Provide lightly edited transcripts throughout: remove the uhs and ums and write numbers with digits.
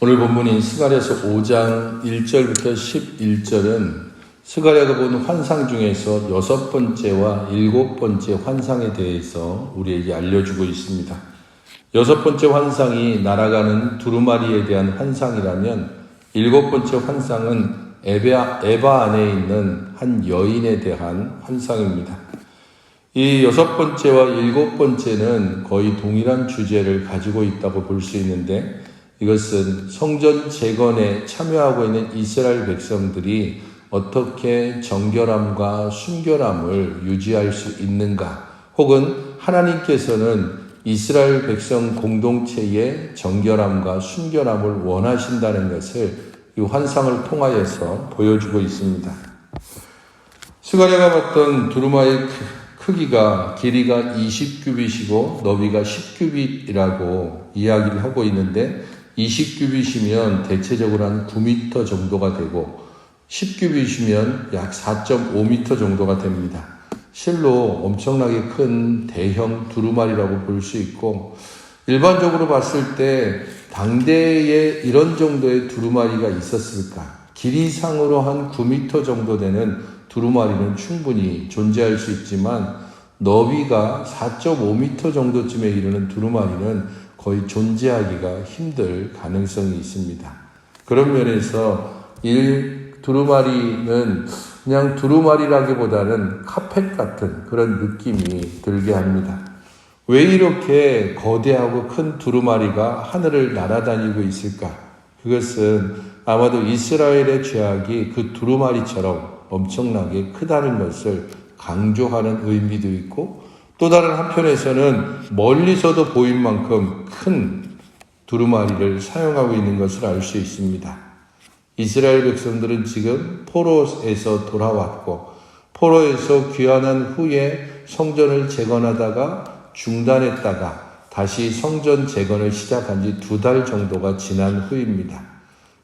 오늘 본문인 스가랴서 5장 1절부터 11절은 스가랴가 본 환상 중에서 6번째와 7번째 환상에 대해서 우리에게 알려주고 있습니다. 6번째 환상이 날아가는 두루마리에 대한 환상이라면 7번째 환상은 에바 안에 있는 한 여인에 대한 환상입니다. 이 6번째와 7번째는 거의 동일한 주제를 가지고 있다고 볼 수 있는데, 이것은 성전 재건에 참여하고 있는 이스라엘 백성들이 어떻게 정결함과 순결함을 유지할 수 있는가, 혹은 하나님께서는 이스라엘 백성 공동체의 정결함과 순결함을 원하신다는 것을 이 환상을 통하여서 보여주고 있습니다. 스가랴가 봤던 두루마리의 크기가 길이가 20규빗이고 너비가 10규빗이라고 이야기를 하고 있는데, 20규빗이면 대체적으로 한 9m 정도가 되고 10규빗이면 약 4.5m 정도가 됩니다. 실로 엄청나게 큰 대형 두루마리라고 볼 수 있고, 일반적으로 봤을 때 당대에 이런 정도의 두루마리가 있었을까? 길이상으로 한 9m 정도 되는 두루마리는 충분히 존재할 수 있지만, 너비가 4.5m 정도쯤에 이르는 두루마리는 거의 존재하기가 힘들 가능성이 있습니다. 그런 면에서 이 두루마리는 그냥 두루마리라기보다는 카펫 같은 그런 느낌이 들게 합니다. 왜 이렇게 거대하고 큰 두루마리가 하늘을 날아다니고 있을까? 그것은 아마도 이스라엘의 죄악이 그 두루마리처럼 엄청나게 크다는 것을 강조하는 의미도 있고, 또 다른 한편에서는 멀리서도 보일 만큼 큰 두루마리를 사용하고 있는 것을 알 수 있습니다. 이스라엘 백성들은 지금 포로에서 돌아왔고, 포로에서 귀환한 후에 성전을 재건하다가 중단했다가 다시 성전 재건을 시작한 지 2달 정도가 지난 후입니다.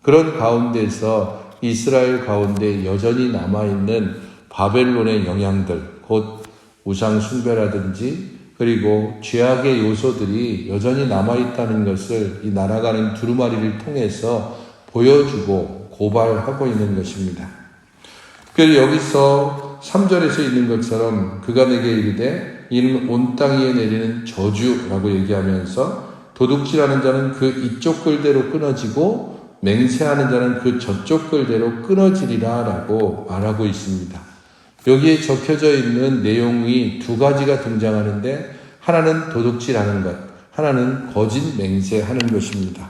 그런 가운데서 이스라엘 가운데 여전히 남아있는 바벨론의 영향들, 곧 우상 숭배라든지 그리고 죄악의 요소들이 여전히 남아있다는 것을 이 날아가는 두루마리를 통해서 보여주고 고발하고 있는 것입니다. 그래서 여기서 3절에서 있는 것처럼 그가 내게 이르되 이는 온 땅 위에 내리는 저주라고 얘기하면서, 도둑질하는 자는 그 이쪽 끌대로 끊어지고 맹세하는 자는 그 저쪽 끌대로 끊어지리라 라고 말하고 있습니다. 여기에 적혀져 있는 내용이 2가지가 등장하는데, 하나는 도둑질하는 것, 하나는 거짓 맹세하는 것입니다.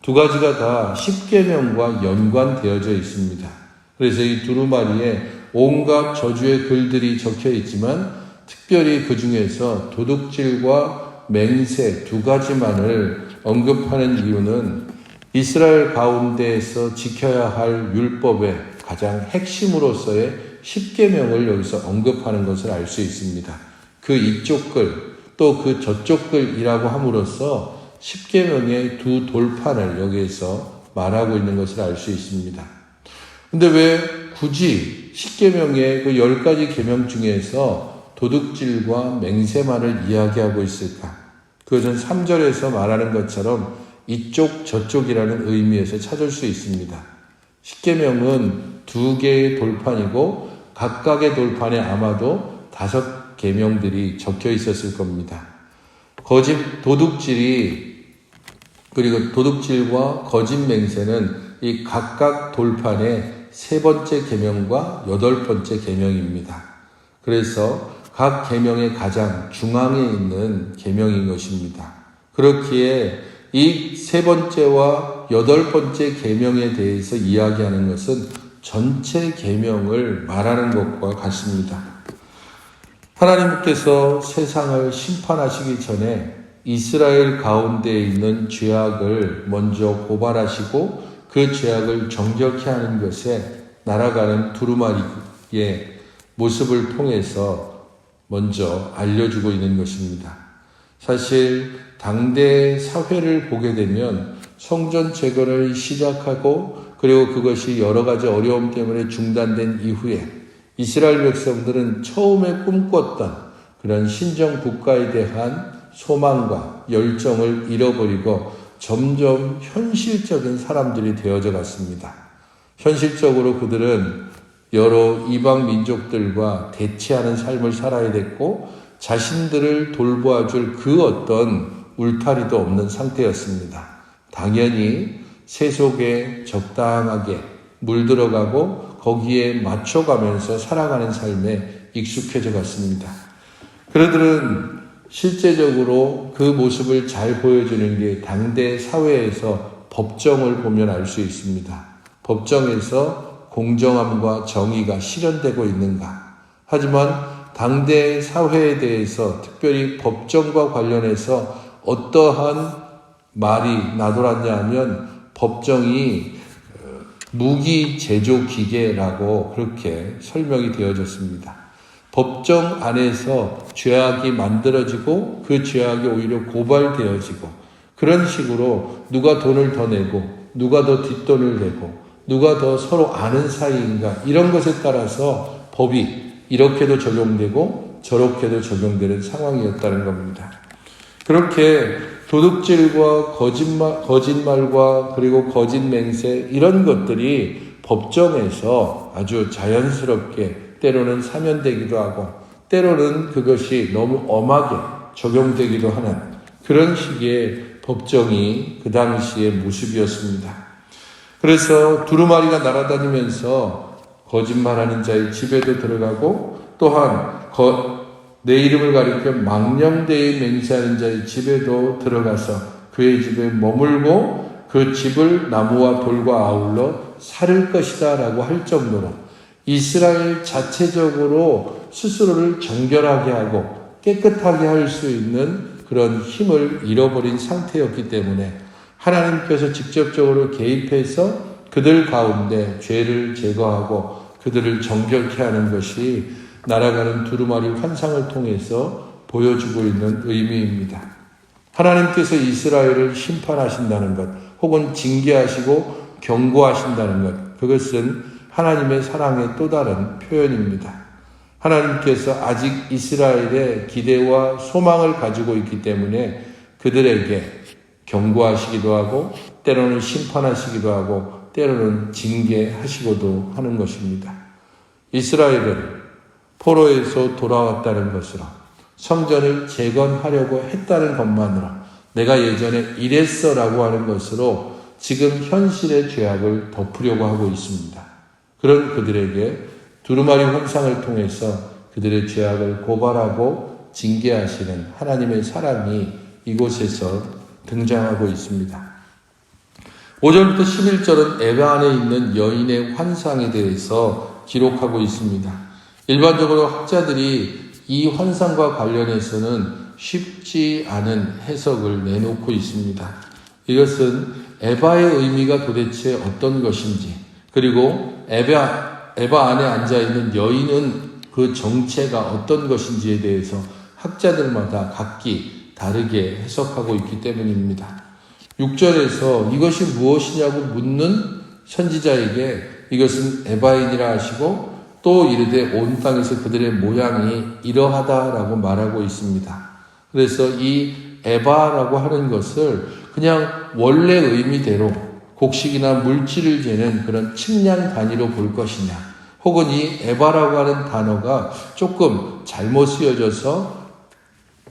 2가지가 다 십계명과 연관되어져 있습니다. 그래서 이 두루마리에 온갖 저주의 글들이 적혀 있지만, 특별히 그 중에서 도둑질과 맹세 2가지만을 언급하는 이유는 이스라엘 가운데에서 지켜야 할 율법의 가장 핵심으로서의 십계명을 여기서 언급하는 것을 알 수 있습니다. 그 이쪽 글, 또 그 저쪽 글이라고 함으로써 십계명의 2 돌판을 여기에서 말하고 있는 것을 알 수 있습니다. 근데 왜 굳이 십계명의 그 10가지 계명 중에서 도둑질과 맹세만을 이야기하고 있을까? 그것은 3절에서 말하는 것처럼 이쪽 저쪽이라는 의미에서 찾을 수 있습니다. 십계명은 2개의 돌판이고, 각각의 돌판에 아마도 5계명들이 적혀 있었을 겁니다. 그리고 도둑질과 거짓 맹세는 이 각각 돌판의 3번째 계명과 8번째 계명입니다. 그래서 각 계명의 가장 중앙에 있는 계명인 것입니다. 그렇기에 이 3번째와 8번째 계명에 대해서 이야기하는 것은 전체 계명을 말하는 것과 같습니다. 하나님께서 세상을 심판하시기 전에 이스라엘 가운데 있는 죄악을 먼저 고발하시고, 그 죄악을 정결케 하는 것에 날아가는 두루마리의 모습을 통해서 먼저 알려주고 있는 것입니다. 사실 당대 사회를 보게 되면 성전 재건을 시작하고, 그리고 그것이 여러 가지 어려움 때문에 중단된 이후에 이스라엘 백성들은 처음에 꿈꿨던 그런 신정 국가에 대한 소망과 열정을 잃어버리고 점점 현실적인 사람들이 되어져 갔습니다. 현실적으로 그들은 여러 이방 민족들과 대치하는 삶을 살아야 됐고 자신들을 돌보아줄 그 어떤 울타리도 없는 상태였습니다. 당연히 새 속에 적당하게 물들어가고 거기에 맞춰가면서 살아가는 삶에 익숙해져 갔습니다. 그들은 실제적으로 그 모습을 잘 보여주는 게 당대 사회에서 법정을 보면 알 수 있습니다. 법정에서 공정함과 정의가 실현되고 있는가. 하지만 당대 사회에 대해서 특별히 법정과 관련해서 어떠한 말이 나돌았냐 하면 법정이 무기 제조 기계라고 그렇게 설명이 되어졌습니다. 법정 안에서 죄악이 만들어지고 그 죄악이 오히려 고발되어지고 그런 식으로 누가 돈을 더 내고 누가 더 뒷돈을 내고 누가 더 서로 아는 사이인가 이런 것에 따라서 법이 이렇게도 적용되고 저렇게도 적용되는 상황이었다는 겁니다. 그렇게 도둑질과 거짓말과 그리고 거짓 맹세 이런 것들이 법정에서 아주 자연스럽게 때로는 사면되기도 하고 때로는 그것이 너무 엄하게 적용되기도 하는 그런 식의 법정이 그 당시의 모습이었습니다. 그래서 두루마리가 날아다니면서 거짓말하는 자의 집에도 들어가고 또한 내 이름을 가리켜 망령되이 맹세하는 자의 집에도 들어가서 그의 집에 머물고 그 집을 나무와 돌과 아울러 살을 것이다 라고 할 정도로 이스라엘 자체적으로 스스로를 정결하게 하고 깨끗하게 할 수 있는 그런 힘을 잃어버린 상태였기 때문에 하나님께서 직접적으로 개입해서 그들 가운데 죄를 제거하고 그들을 정결케 하는 것이 날아가는 두루마리 환상을 통해서 보여주고 있는 의미입니다. 하나님께서 이스라엘을 심판하신다는 것 혹은 징계하시고 경고하신다는 것 그것은 하나님의 사랑의 또 다른 표현입니다. 하나님께서 아직 이스라엘의 기대와 소망을 가지고 있기 때문에 그들에게 경고하시기도 하고 때로는 심판하시기도 하고 때로는 징계하시고도 하는 것입니다. 이스라엘은 포로에서 돌아왔다는 것으로 성전을 재건하려고 했다는 것만으로 내가 예전에 이랬어라고 하는 것으로 지금 현실의 죄악을 덮으려고 하고 있습니다. 그런 그들에게 두루마리 환상을 통해서 그들의 죄악을 고발하고 징계하시는 하나님의 사랑이 이곳에서 등장하고 있습니다. 5절부터 11절은 에바 안에 있는 여인의 환상에 대해서 기록하고 있습니다. 일반적으로 학자들이 이 환상과 관련해서는 쉽지 않은 해석을 내놓고 있습니다. 이것은 에바의 의미가 도대체 어떤 것인지 그리고 에바 안에 앉아있는 여인은 그 정체가 어떤 것인지에 대해서 학자들마다 각기 다르게 해석하고 있기 때문입니다. 6절에서 이것이 무엇이냐고 묻는 선지자에게 이것은 에바인이라 하시고 또 이르되 온 땅에서 그들의 모양이 이러하다라고 말하고 있습니다. 그래서 이 에바라고 하는 것을 그냥 원래 의미대로 곡식이나 물질을 재는 그런 측량 단위로 볼 것이냐 혹은 이 에바라고 하는 단어가 조금 잘못 쓰여져서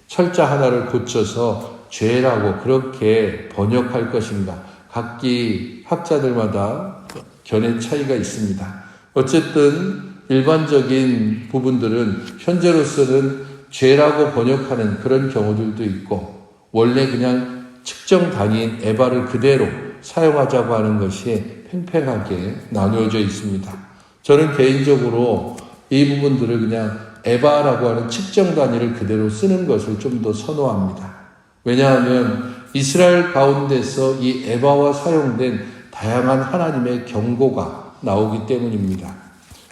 철자 하나를 고쳐서 죄라고 그렇게 번역할 것인가 각기 학자들마다 견해 차이가 있습니다. 어쨌든 일반적인 부분들은 현재로서는 죄라고 번역하는 그런 경우들도 있고 원래 그냥 측정 단위인 에바를 그대로 사용하자고 하는 것이 팽팽하게 나누어져 있습니다. 저는 개인적으로 이 부분들을 그냥 에바라고 하는 측정 단위를 그대로 쓰는 것을 좀 더 선호합니다. 왜냐하면 이스라엘 가운데서 이 에바와 사용된 다양한 하나님의 경고가 나오기 때문입니다.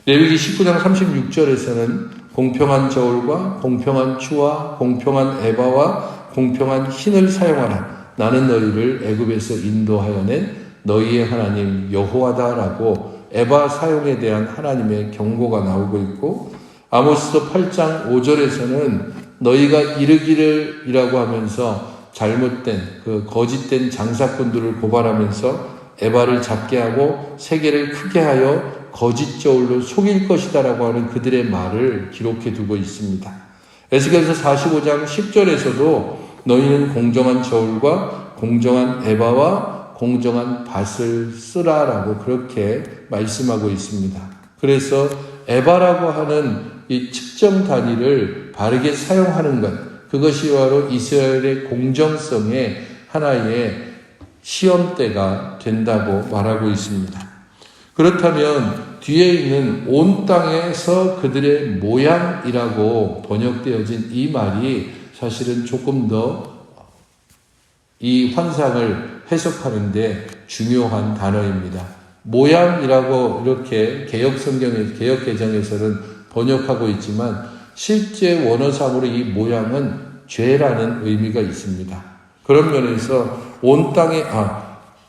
레위기 19장 36절에서는 공평한 저울과 공평한 추와 공평한 에바와 공평한 흰을 사용하라. 나는 너희를 애굽에서 인도하여 낸 너희의 하나님 여호와다라고 에바 사용에 대한 하나님의 경고가 나오고 있고 아모스서 8장 5절에서는 너희가 이르기를 이라고 하면서 잘못된 그 거짓된 장사꾼들을 고발하면서 에바를 잡게 하고 세계를 크게 하여 거짓 저울로 속일 것이다라고 하는 그들의 말을 기록해 두고 있습니다. 에스겔서 45장 10절에서도 너희는 공정한 저울과 공정한 에바와 공정한 밭을 쓰라라고 그렇게 말씀하고 있습니다. 그래서 에바라고 하는 이 측정 단위를 바르게 사용하는 것, 그것이 바로 이스라엘의 공정성의 하나의 시험대가 된다고 말하고 있습니다. 그렇다면 뒤에 있는 온 땅에서 그들의 모양이라고 번역되어진 이 말이 사실은 조금 더 이 환상을 해석하는데 중요한 단어입니다. 모양이라고 이렇게 개역 개정에서는 번역하고 있지만 실제 원어상으로 이 모양은 죄라는 의미가 있습니다. 그런 면에서 온 땅에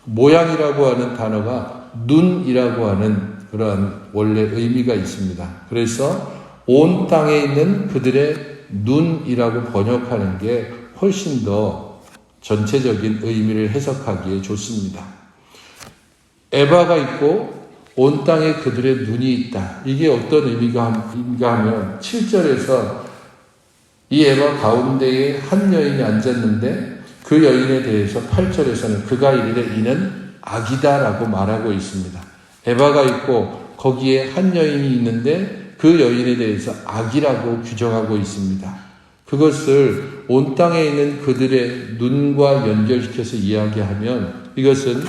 모양이라고 하는 단어가 눈이라고 하는 그러한 원래 의미가 있습니다. 그래서 온 땅에 있는 그들의 눈이라고 번역하는 게 훨씬 더 전체적인 의미를 해석하기에 좋습니다. 에바가 있고 온 땅에 그들의 눈이 있다. 이게 어떤 의미가 하면 7절에서 이 에바 가운데에 한 여인이 앉았는데 그 여인에 대해서 8절에서는 그가 이르되 이는 악이다라고 말하고 있습니다. 에바가 있고 거기에 한 여인이 있는데 그 여인에 대해서 악이라고 규정하고 있습니다. 그것을 온 땅에 있는 그들의 눈과 연결시켜서 이야기하면 이것은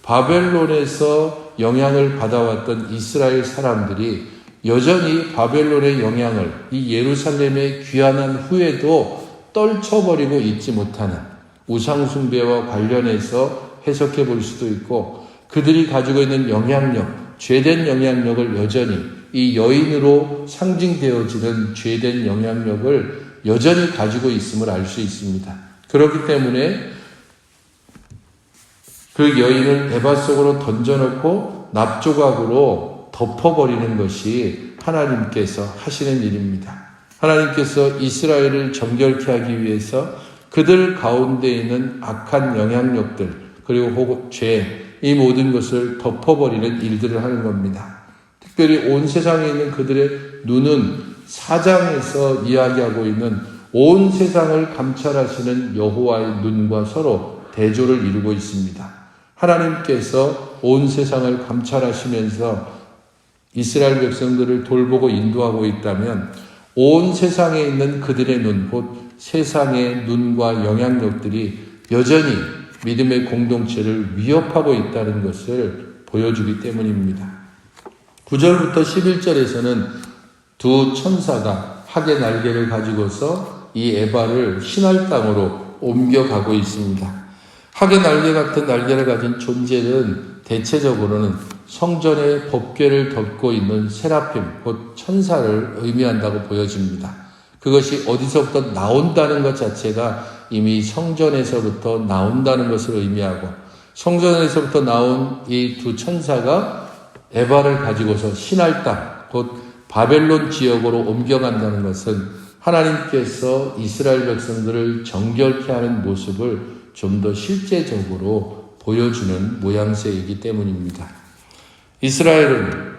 바벨론에서 영향을 받아왔던 이스라엘 사람들이 여전히 바벨론의 영향을 이 예루살렘에 귀환한 후에도 떨쳐버리고 있지 못하는 우상숭배와 관련해서 해석해 볼 수도 있고 그들이 가지고 있는 영향력, 죄된 영향력을 여전히 이 여인으로 상징되어지는 죄된 영향력을 여전히 가지고 있음을 알 수 있습니다. 그렇기 때문에 그 여인을 에바 속으로 던져놓고 납조각으로 덮어버리는 것이 하나님께서 하시는 일입니다. 하나님께서 이스라엘을 정결케 하기 위해서 그들 가운데 있는 악한 영향력들 그리고 혹은 죄, 이 모든 것을 덮어버리는 일들을 하는 겁니다. 특별히 온 세상에 있는 그들의 눈은 4장에서 이야기하고 있는 온 세상을 감찰하시는 여호와의 눈과 서로 대조를 이루고 있습니다. 하나님께서 온 세상을 감찰하시면서 이스라엘 백성들을 돌보고 인도하고 있다면 온 세상에 있는 그들의 눈, 곧 세상의 눈과 영향력들이 여전히 믿음의 공동체를 위협하고 있다는 것을 보여주기 때문입니다. 9절부터 11절에서는 두 천사가 학의 날개를 가지고서 이 에바를 신할 땅으로 옮겨가고 있습니다. 학의 날개 같은 날개를 가진 존재는 대체적으로는 성전의 법궤를 덮고 있는 세라핌, 곧 천사를 의미한다고 보여집니다. 그것이 어디서부터 나온다는 것 자체가 이미 성전에서부터 나온다는 것을 의미하고 성전에서부터 나온 이 두 천사가 에바를 가지고서 신할 땅, 곧 바벨론 지역으로 옮겨간다는 것은 하나님께서 이스라엘 백성들을 정결케 하는 모습을 좀 더 실제적으로 보여주는 모양새이기 때문입니다. 이스라엘은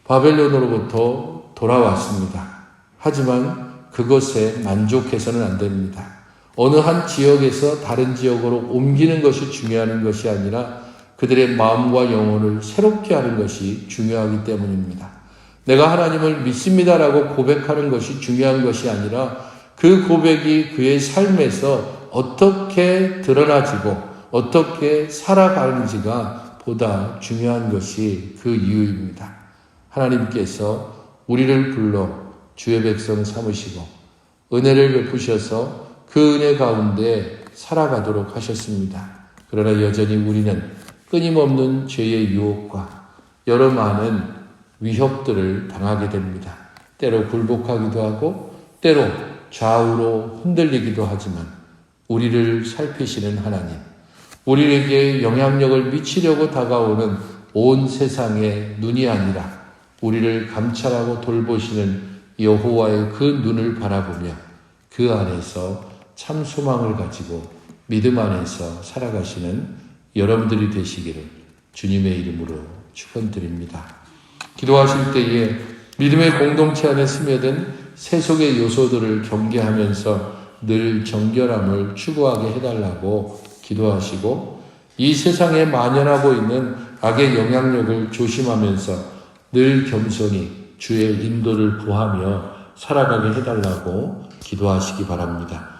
바벨론으로부터 돌아왔습니다. 하지만 그것에 만족해서는 안 됩니다. 어느 한 지역에서 다른 지역으로 옮기는 것이 중요한 것이 아니라 그들의 마음과 영혼을 새롭게 하는 것이 중요하기 때문입니다. 내가 하나님을 믿습니다라고 고백하는 것이 중요한 것이 아니라 그 고백이 그의 삶에서 어떻게 드러나지고 어떻게 살아가는지가 보다 중요한 것이 그 이유입니다. 하나님께서 우리를 불러 주의 백성 삼으시고 은혜를 베푸셔서 그 은혜 가운데 살아가도록 하셨습니다. 그러나 여전히 우리는 끊임없는 죄의 유혹과 여러 많은 위협들을 당하게 됩니다. 때로 굴복하기도 하고 때로 좌우로 흔들리기도 하지만 우리를 살피시는 하나님, 우리에게 영향력을 미치려고 다가오는 온 세상의 눈이 아니라 우리를 감찰하고 돌보시는 여호와의 그 눈을 바라보며 그 안에서 참 소망을 가지고 믿음 안에서 살아가시는 여러분들이 되시기를 주님의 이름으로 축원드립니다. 기도하실 때에 믿음의 공동체 안에 스며든 세속의 요소들을 경계하면서 늘 정결함을 추구하게 해달라고 기도하시고, 이 세상에 만연하고 있는 악의 영향력을 조심하면서 늘 겸손히 주의 인도를 구하며 살아가게 해달라고 기도하시기 바랍니다.